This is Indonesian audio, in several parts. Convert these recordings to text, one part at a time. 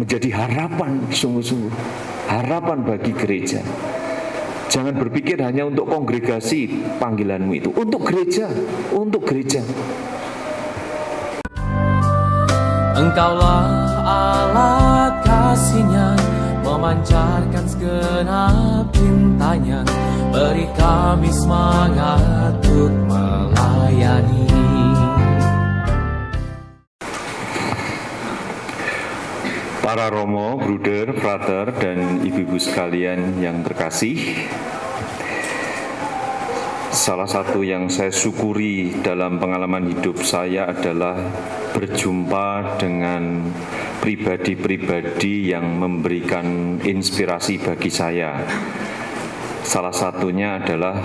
menjadi harapan, sungguh-sungguh harapan bagi gereja. Jangan berpikir hanya untuk kongregasi panggilanmu itu, untuk gereja, untuk gereja. Engkaulah Allah kasih-Nya, memancarkan segenap cintanya, beri kami semangat untuk melayani. Para romo, bruder, frater, dan ibu-ibu sekalian yang terkasih, salah satu yang saya syukuri dalam pengalaman hidup saya adalah berjumpa dengan pribadi-pribadi yang memberikan inspirasi bagi saya. Salah satunya adalah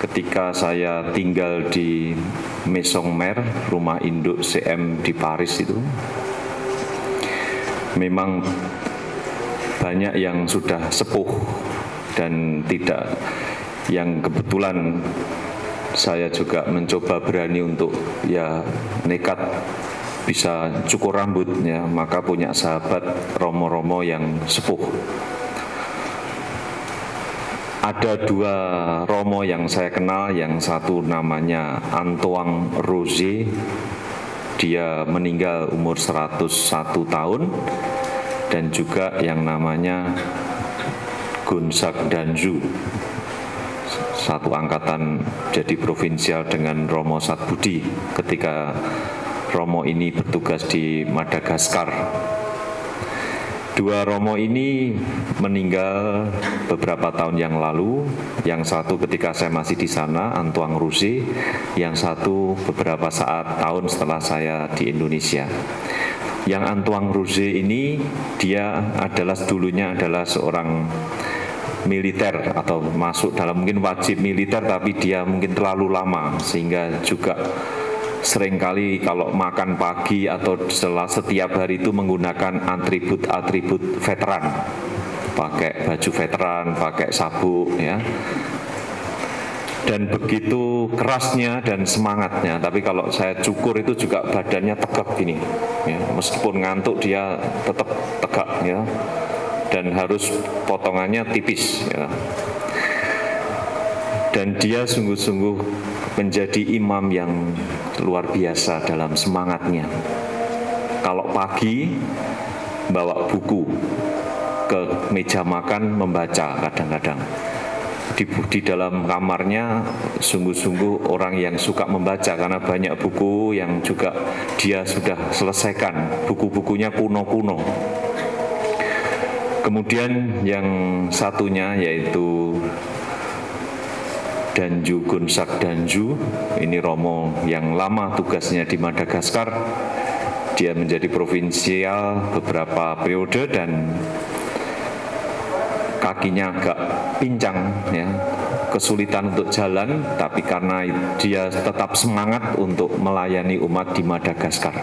ketika saya tinggal di Maison Mère, rumah induk CM di Paris itu. Memang banyak yang sudah sepuh dan tidak, yang kebetulan saya juga mencoba berani untuk nekat bisa cukur rambutnya, maka punya sahabat romo-romo yang sepuh. Ada dua romo yang saya kenal, yang satu namanya Antoine Roger. Dia meninggal umur 101 tahun, dan juga yang namanya Gonzague d'Anjou, satu angkatan jadi provinsial dengan Romo Satbudi ketika Romo ini bertugas di Madagaskar. Dua Romo ini meninggal beberapa tahun yang lalu. Yang satu ketika saya masih di sana, Antoine Roger. Yang satu beberapa tahun setelah saya di Indonesia. Yang Antoine Roger ini, dia dulunya adalah seorang militer, atau masuk dalam mungkin wajib militer, tapi dia mungkin terlalu lama sehingga juga seringkali kalau makan pagi atau setiap hari itu menggunakan atribut veteran, pakai baju veteran, pakai sabuk, ya. Dan begitu kerasnya dan semangatnya. Tapi kalau saya cukur itu juga badannya tegak gini, ya. Meskipun ngantuk dia tetap tegak, ya. Dan harus potongannya tipis, ya. Dan dia sungguh-sungguh menjadi imam yang luar biasa dalam semangatnya. Kalau pagi bawa buku ke meja makan membaca kadang-kadang. Di dalam kamarnya sungguh-sungguh orang yang suka membaca, karena banyak buku yang juga dia sudah selesaikan, buku-bukunya kuno-kuno. Kemudian yang satunya yaitu Gonzague d'Anjou, ini romo yang lama tugasnya di Madagaskar. Dia menjadi provinsial beberapa periode dan kakinya agak pincang, ya, kesulitan untuk jalan, tapi karena dia tetap semangat untuk melayani umat di Madagaskar.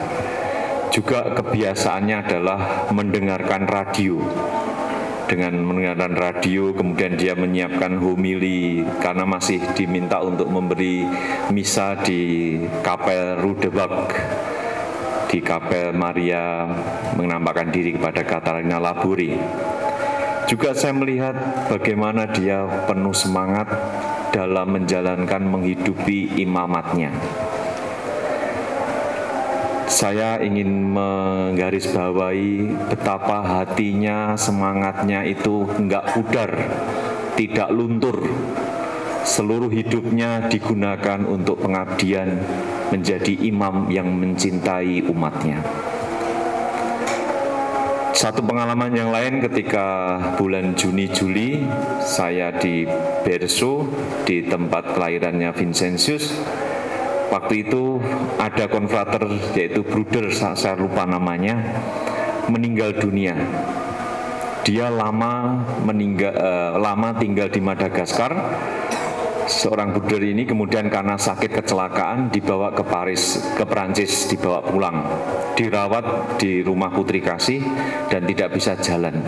Juga kebiasaannya adalah mendengarkan radio. Dengan mendengarkan radio, kemudian dia menyiapkan homili karena masih diminta untuk memberi misa di Kapel Rue de Bac, di Kapel Maria menampakkan diri kepada Katarina Laboure. Juga saya melihat bagaimana dia penuh semangat dalam menjalankan, menghidupi imamatnya. Saya ingin menggarisbawahi betapa hatinya, semangatnya itu enggak pudar, tidak luntur. Seluruh hidupnya digunakan untuk pengabdian, menjadi imam yang mencintai umatnya. Satu pengalaman yang lain ketika bulan Juni-Juli, saya di Berceau, di tempat kelahirannya Vincentius. Waktu itu ada konfrater, yaitu bruder, saya lupa namanya, meninggal dunia. Dia lama tinggal di Madagaskar. Seorang bruder ini kemudian karena sakit kecelakaan dibawa ke Paris, ke Prancis, dibawa pulang, dirawat di rumah Putri Kasih dan tidak bisa jalan.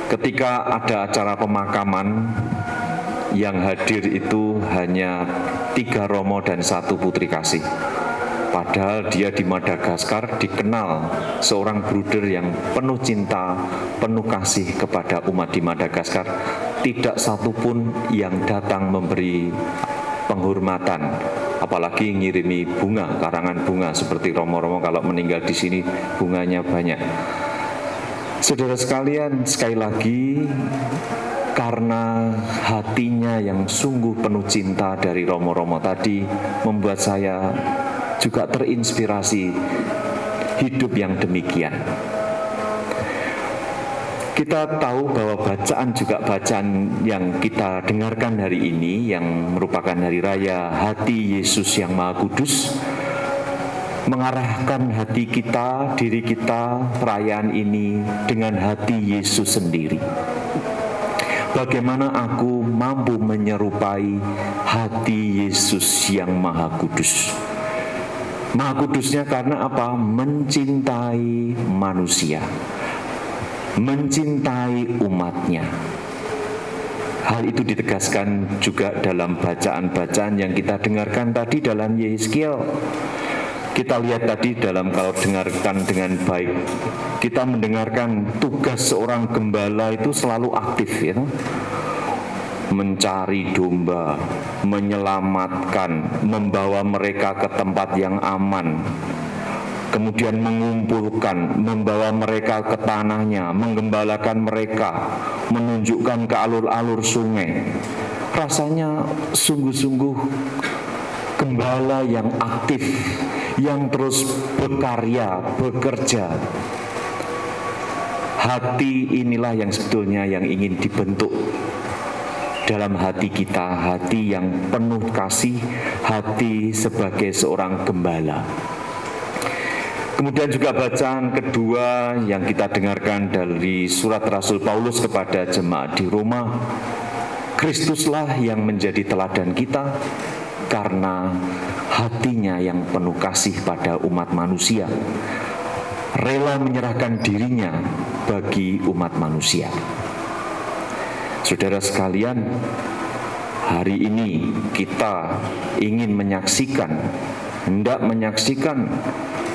Ketika ada acara pemakaman, yang hadir itu hanya 3 romo dan 1 Putri Kasih. Padahal dia di Madagaskar dikenal seorang bruder yang penuh cinta, penuh kasih kepada umat di Madagaskar. Tidak satupun yang datang memberi penghormatan, apalagi ngirimi bunga, karangan bunga seperti Romo-Romo kalau meninggal di sini bunganya banyak. Saudara sekalian, sekali lagi karena hatinya yang sungguh penuh cinta dari Romo-Romo tadi membuat saya juga terinspirasi hidup yang demikian. Kita tahu bahwa bacaan yang kita dengarkan hari ini yang merupakan hari raya Hati Yesus yang Maha Kudus mengarahkan hati kita, diri kita perayaan ini dengan hati Yesus sendiri. Bagaimana aku mampu menyerupai hati Yesus yang Maha Kudus? Maha Kudusnya karena apa? Mencintai manusia, mencintai umatnya. Hal itu ditegaskan juga dalam bacaan-bacaan yang kita dengarkan tadi dalam Yehezkiel. Kita lihat tadi kalau dengarkan dengan baik, kita mendengarkan tugas seorang gembala itu selalu aktif, ya, mencari domba, menyelamatkan, membawa mereka ke tempat yang aman, kemudian mengumpulkan, membawa mereka ke tanahnya, menggembalakan mereka, menunjukkan ke alur-alur sungai. Rasanya sungguh-sungguh gembala yang aktif, yang terus berkarya, bekerja. Hati inilah yang sebetulnya yang ingin dibentuk dalam hati kita, hati yang penuh kasih, hati sebagai seorang gembala. Kemudian juga bacaan kedua yang kita dengarkan dari surat Rasul Paulus kepada jemaat di Roma. Kristuslah yang menjadi teladan kita karena hatinya yang penuh kasih pada umat manusia, rela menyerahkan dirinya bagi umat manusia. Saudara sekalian, hari ini kita ingin hendak menyaksikan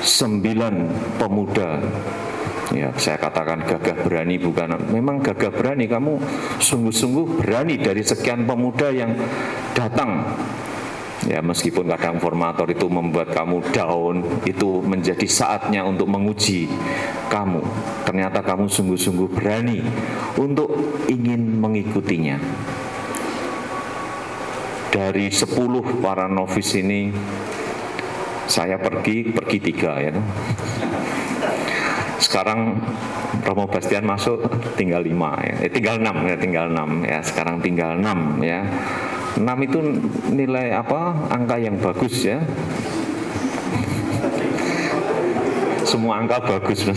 9 pemuda. Ya, saya katakan gagah berani, bukan memang gagah berani, kamu sungguh-sungguh berani dari sekian pemuda yang datang. Ya, meskipun kadang formator itu membuat kamu down, itu menjadi saatnya untuk menguji kamu. Ternyata kamu sungguh-sungguh berani untuk ingin mengikutinya. Dari 10 para novis ini, saya pergi 3 ya. Sekarang Romo Bastian masuk tinggal 5 ya. Tinggal 6 ya. Sekarang tinggal 6 ya. 6 itu nilai angka yang bagus ya. Semua angka bagus.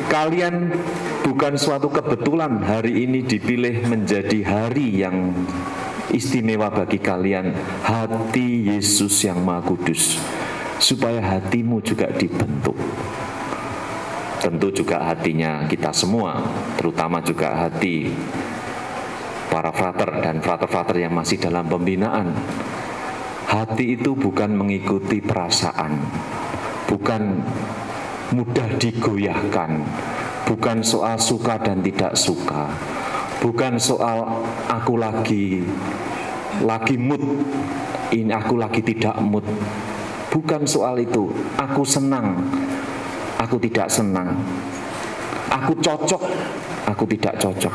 Kalian bukan suatu kebetulan hari ini dipilih menjadi hari yang istimewa bagi kalian, hati Yesus yang Maha Kudus, supaya hatimu juga dibentuk. Tentu juga hatinya kita semua, terutama juga hati para frater dan frater-frater yang masih dalam pembinaan. Hati itu bukan mengikuti perasaan, bukan mudah digoyahkan, bukan soal suka dan tidak suka, bukan soal aku lagi mood, ini aku lagi tidak mood. Bukan soal itu, aku senang, aku tidak senang, aku cocok, aku tidak cocok.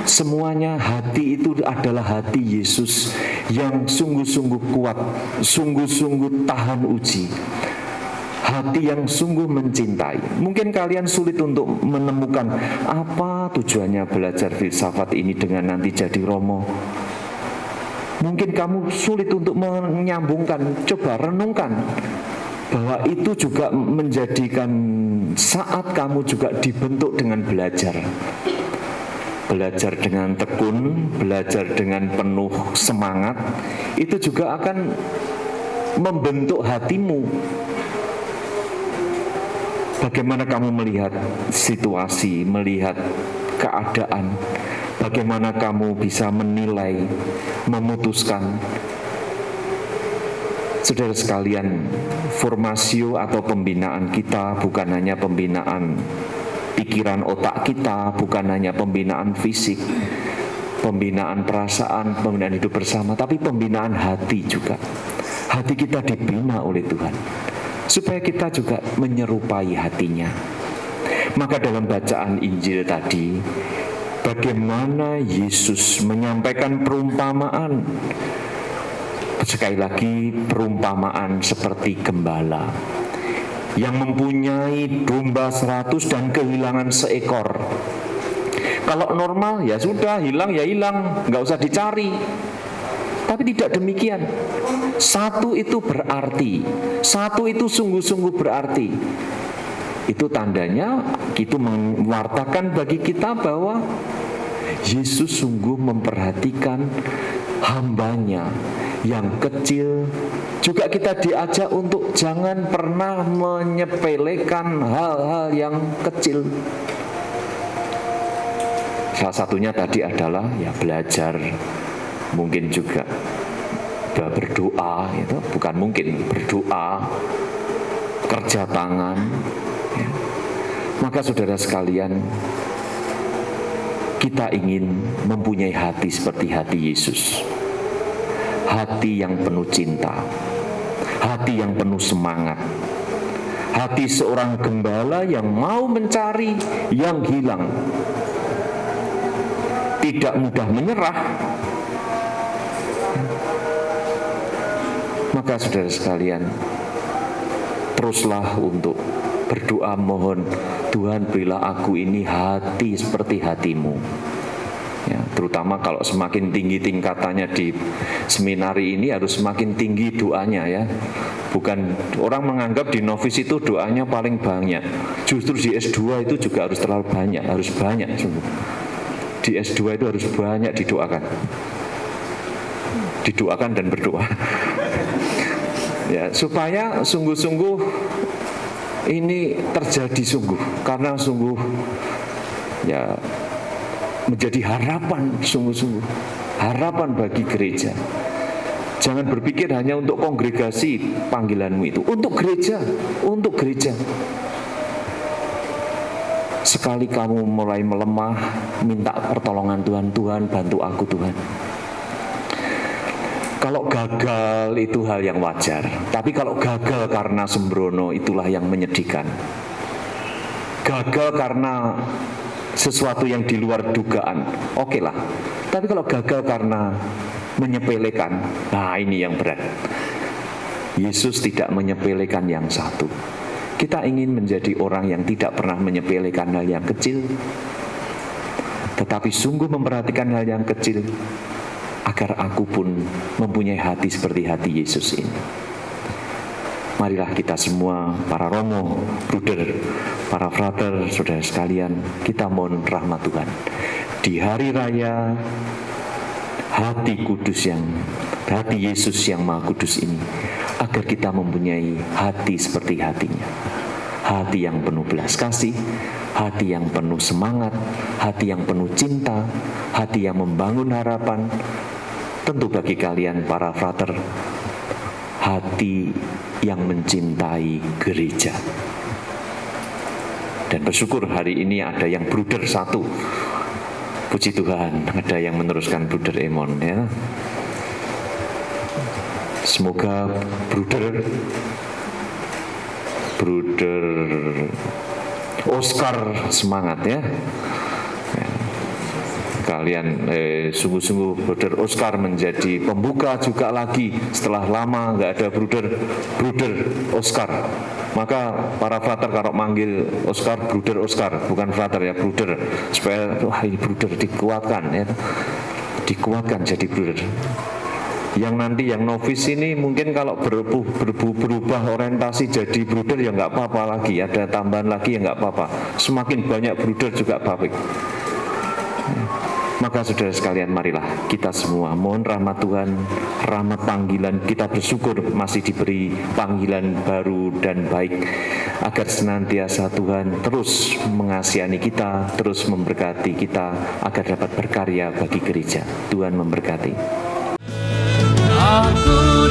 Semuanya hati itu adalah hati Yesus yang sungguh-sungguh kuat, sungguh-sungguh tahan uji. Hati yang sungguh mencintai. Mungkin kalian sulit untuk menemukan apa tujuannya belajar filsafat ini dengan nanti jadi Romo. Mungkin kamu sulit untuk menyambungkan. Coba renungkan bahwa itu juga menjadikan saat kamu juga dibentuk dengan belajar. Belajar dengan tekun, belajar dengan penuh semangat, itu juga akan membentuk hatimu. Bagaimana kamu melihat situasi, melihat keadaan, bagaimana kamu bisa menilai, memutuskan, Saudara sekalian, formasio atau pembinaan kita bukan hanya pembinaan pikiran otak kita, bukan hanya pembinaan fisik, pembinaan perasaan, pembinaan hidup bersama, tapi pembinaan hati juga. Hati kita dibina oleh Tuhan, supaya kita juga menyerupai hatinya. Maka dalam bacaan Injil tadi, bagaimana Yesus menyampaikan perumpamaan. Sekali lagi, perumpamaan seperti gembala yang mempunyai domba 100 dan kehilangan seekor. Kalau normal ya sudah, hilang ya hilang, nggak usah dicari. Tapi tidak demikian. Satu itu berarti, satu itu sungguh-sungguh berarti. Itu tandanya, itu mewartakan bagi kita bahwa Yesus sungguh memperhatikan hambanya yang kecil. Juga kita diajak untuk jangan pernah menyepelekan hal-hal yang kecil. Salah satunya tadi adalah ya belajar, mungkin juga berdoa, itu bukan mungkin, berdoa, kerja tangan. Ya. Maka saudara sekalian, kita ingin mempunyai hati seperti hati Yesus. Hati yang penuh cinta, hati yang penuh semangat, hati seorang gembala yang mau mencari yang hilang, tidak mudah menyerah. Maka saudara sekalian, teruslah untuk berdoa, mohon Tuhan berilah aku ini hati seperti hatimu. Ya, terutama kalau semakin tinggi tingkatannya di seminari ini harus semakin tinggi doanya ya. Bukan orang menganggap di novis itu doanya paling banyak. Justru di S2 itu juga harus terlalu banyak, harus banyak sungguh. Di S2 itu harus banyak didoakan. Didoakan dan berdoa. Ya, supaya sungguh-sungguh ini terjadi sungguh, karena sungguh ya menjadi harapan, sungguh-sungguh harapan bagi gereja. Jangan berpikir hanya untuk kongregasi panggilanmu itu, untuk gereja, untuk gereja. Sekali kamu mulai melemah, minta pertolongan Tuhan, Tuhan bantu aku Tuhan. Kalau gagal itu hal yang wajar, tapi kalau gagal karena sembrono itulah yang menyedihkan. Gagal karena sesuatu yang di luar dugaan, oke lah. Tapi kalau gagal karena menyepelekan, nah ini yang berat. Yesus tidak menyepelekan yang satu. Kita ingin menjadi orang yang tidak pernah menyepelekan hal yang kecil, tetapi sungguh memperhatikan hal yang kecil, agar aku pun mempunyai hati seperti hati Yesus ini. Marilah kita semua, para romo, bruder, para frater, saudara sekalian, kita mohon rahmat Tuhan. Di hari raya hati Yesus yang Maha Kudus ini, agar kita mempunyai hati seperti hatinya. Hati yang penuh belas kasih, hati yang penuh semangat, hati yang penuh cinta, hati yang membangun harapan. Tentu bagi kalian para frater, hati yang mencintai gereja. Dan bersyukur hari ini ada yang bruder satu. Puji Tuhan, ada yang meneruskan bruder Emon ya. Semoga bruder Oscar semangat ya. Kalian sungguh-sungguh bruder Oscar menjadi pembuka juga lagi setelah lama nggak ada bruder Oscar. Maka para frater kalau manggil Oscar, bruder Oscar, bukan frater ya, bruder, supaya wah ini bruder dikuatkan ya, dikuatkan jadi bruder. Yang nanti yang novis ini mungkin kalau berubah orientasi jadi bruder ya nggak apa-apa lagi, ada tambahan lagi ya nggak apa-apa. Semakin banyak bruder juga baik. Maka saudara sekalian, marilah kita semua mohon rahmat Tuhan, rahmat panggilan. Kita bersyukur masih diberi panggilan baru dan baik, agar senantiasa Tuhan terus mengasihani kita, terus memberkati kita, agar dapat berkarya bagi gereja. Tuhan memberkati. Aku